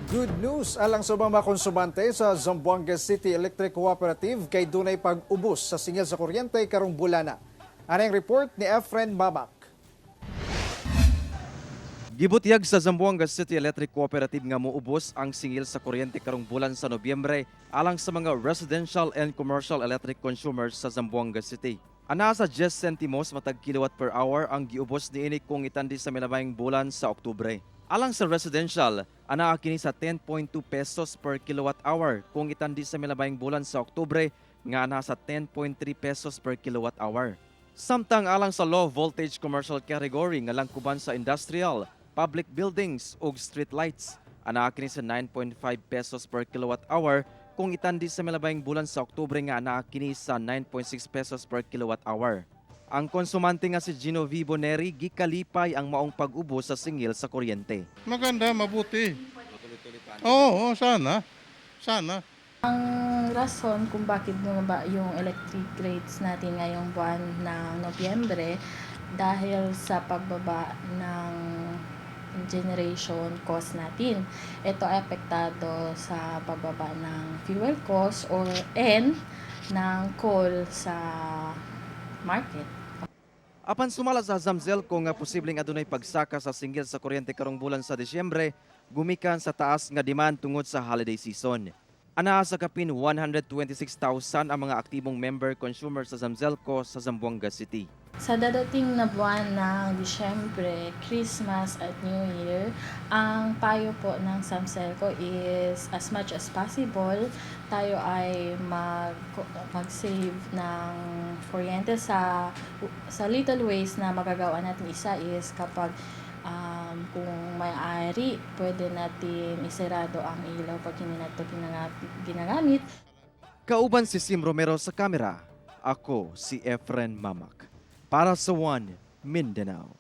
Good news alang sa mga konsumante sa Zamboanga City Electric Cooperative kay dunay pag-ubos sa singil sa kuryente karong bulana. Anong report ni Efren Mamak. Gibutyag sa Zamboanga City Electric Cooperative nga moubos ang singil sa kuryente karong bulan sa Nobyembre alang sa mga residential and commercial electric consumers sa Zamboanga City. Ana sa 10 centimos matag kilowatt per hour ang giubos niini kung itandi sa milabayng bulan sa Oktubre. Alang sa residential, ana kini sa 10.2 pesos per kilowatt hour kung itandi sa milabayng bulan sa Oktubre nga ana sa 10.3 pesos per kilowatt hour. Samtang alang sa low voltage commercial category nga langkuban sa industrial, public buildings ug street lights, ana kini sa 9.5 pesos per kilowatt hour kung itandi sa milabayng bulan sa Oktubre nga ana kini sa 9.6 pesos per kilowatt hour. Ang konsumante nga si Gino Vivo Neri gikalipay ang maong pag-ubos sa singil sa kuryente. Maganda, mabuti. Oo, sana. Sana. Ang rason kung bakit bumaba yung electric rates natin ngayong buwan ng Nobyembre dahil sa pagbaba ng generation cost natin. Ito ay apektado sa pagbaba ng fuel cost and ng coal sa market. Apan sumala sa Zamzelco nga posibleng adunay pagsaka sa singil sa kuryente karong bulan sa Disyembre, gumikan sa taas nga demand tungod sa holiday season. Ana sa kapin 126,000 ang mga aktibong member consumer sa Zamzelco sa Zamboanga City. Sa dadating na buwan ng Disyembre, Christmas at New Year, ang payo po ng Zamzelco is as much as possible, tayo ay mag-save ng kuryente sa little ways na magagawa natin. Isa is kapag kung may-ari, pwede natin isarado ang ilaw pag hindi natin ginagamit. Kauban si Sim Romero sa kamera. Ako si Efren Mamak. Para sa One Mindanao.